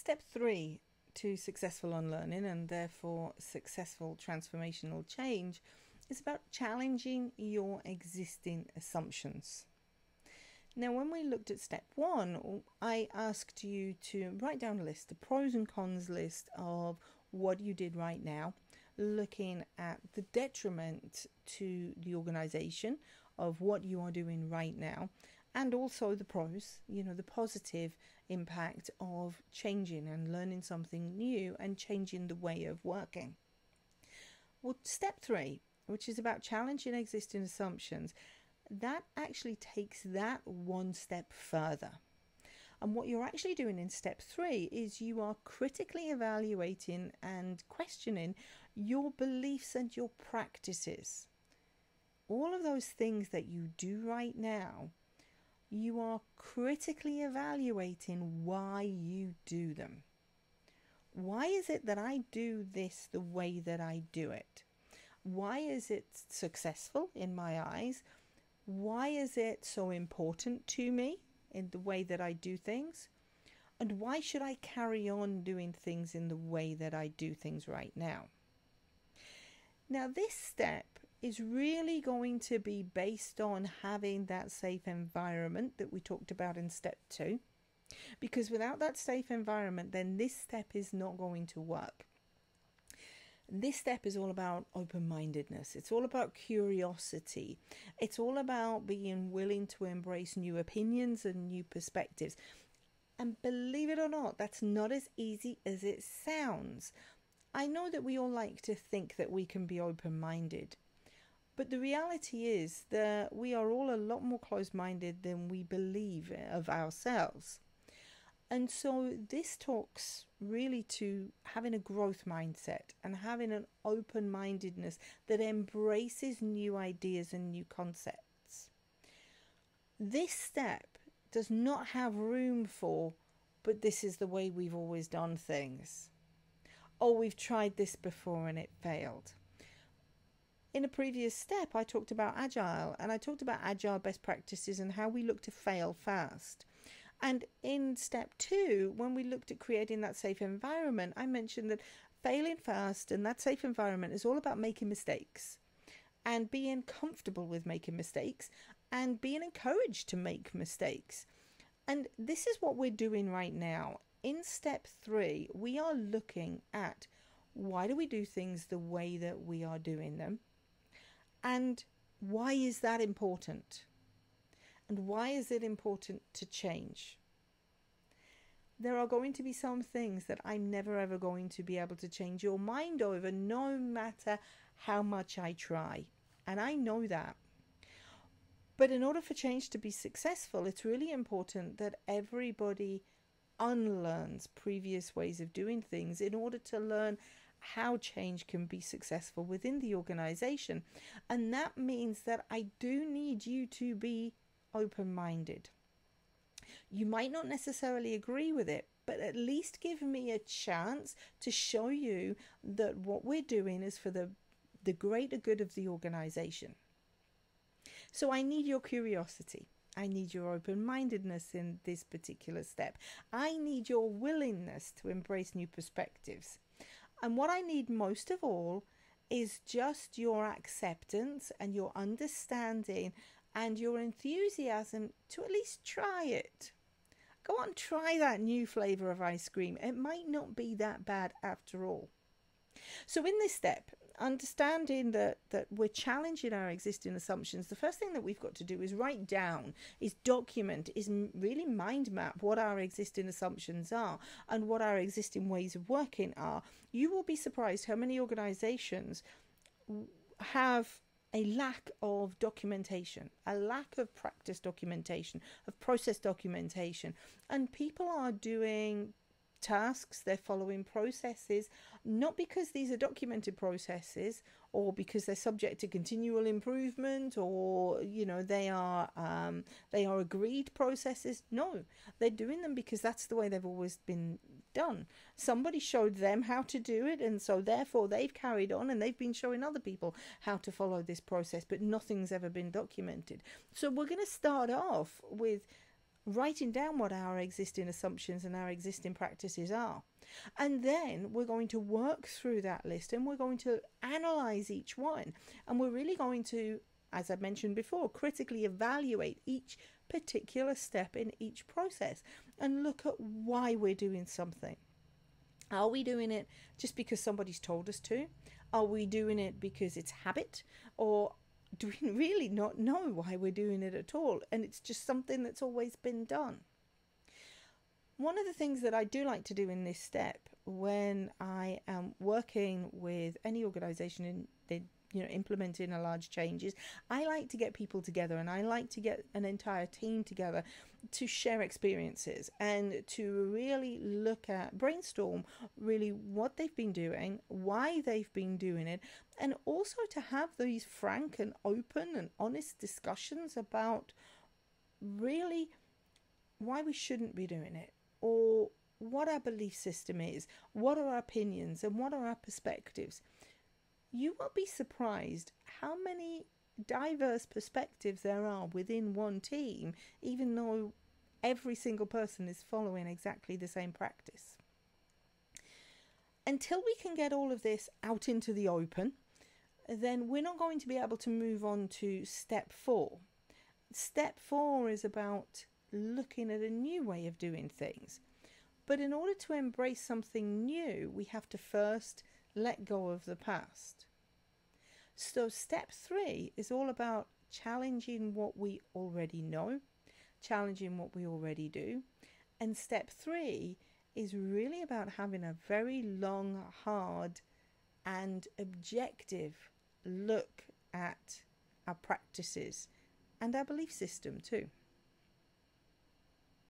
Step 3 to successful unlearning and therefore successful transformational change is about challenging your existing assumptions. Now, when we looked at step 1, I asked you to write down a list, a pros and cons list of what you did right now, looking at the detriment to the organization of what you are doing right now, and also the pros, the positive impact of changing and learning something new and changing the way of working. Well, step 3, which is about challenging existing assumptions, that actually takes that one step further. And what you're actually doing in step 3 is you are critically evaluating and questioning your beliefs and your practices. All of those things that you do right now, you are critically evaluating why you do them. Why is it that I do this the way that I do it? Why is it successful in my eyes? Why is it so important to me in the way that I do things? And why should I carry on doing things in the way that I do things right now? Now, this step is really going to be based on having that safe environment that we talked about in step 2. Because without that safe environment, then this step is not going to work. This step is all about open-mindedness. It's all about curiosity. It's all about being willing to embrace new opinions and new perspectives. And believe it or not, that's not as easy as it sounds. I know that we all like to think that we can be open-minded. But the reality is that we are all a lot more closed-minded than we believe of ourselves. And so this talks really to having a growth mindset and having an open-mindedness that embraces new ideas and new concepts. This step does not have room for, but this is the way we've always done things. Oh, we've tried this before and it failed. In a previous step, I talked about Agile, and I talked about Agile best practices and how we look to fail fast. And in step 2, when we looked at creating that safe environment, I mentioned that failing fast and that safe environment is all about making mistakes and being comfortable with making mistakes and being encouraged to make mistakes. And this is what we're doing right now. In step 3, we are looking at why do we do things the way that we are doing them? And why is that important? And why is it important to change? There are going to be some things that I'm never ever going to be able to change your mind over, no matter how much I try. And I know that. But in order for change to be successful, it's really important that everybody unlearns previous ways of doing things in order to learn how change can be successful within the organization. And that means that I do need you to be open-minded. You might not necessarily agree with it, but at least give me a chance to show you that what we're doing is for the greater good of the organization. So I need your curiosity. I need your open-mindedness in this particular step. I need your willingness to embrace new perspectives. And what I need most of all is just your acceptance and your understanding and your enthusiasm to at least try it. Go on, try that new flavor of ice cream. It might not be that bad after all. So in this step, understanding that we're challenging our existing assumptions, the first thing that we've got to do is write down, is document, is really mind map what our existing assumptions are and what our existing ways of working are. You will be surprised how many organizations have a lack of documentation, a lack of practice documentation, of process documentation, and people are doing tasks, they're following processes, not because these are documented processes or because they're subject to continual improvement or they are agreed processes. No, they're doing them because that's the way they've always been done. Somebody showed them how to do it, and so therefore they've carried on and they've been showing other people how to follow this process, but nothing's ever been documented. So we're going to start off with writing down what our existing assumptions and our existing practices are. And then we're going to work through that list and we're going to analyze each one. And we're really going to, as I mentioned before, critically evaluate each particular step in each process and look at why we're doing something. Are we doing it just because somebody's told us to? Are we doing it because it's habit? Or do we really not know why we're doing it at all? And it's just something that's always been done. One of the things that I do like to do in this step when I am working with any organization in implementing a large change is I like to get people together, and I like to get an entire team together to share experiences and to really brainstorm really what they've been doing, why they've been doing it, and also to have these frank and open and honest discussions about really why we shouldn't be doing it, or what our belief system is, what are our opinions, and what are our perspectives. You will be surprised how many diverse perspectives there are within one team, even though every single person is following exactly the same practice. Until we can get all of this out into the open, then we're not going to be able to move on to step 4. Step 4 is about looking at a new way of doing things. But in order to embrace something new, we have to first let go of the past. So step 3 is all about challenging what we already know, challenging what we already do. And step 3 is really about having a very long, hard and objective look at our practices and our belief system too.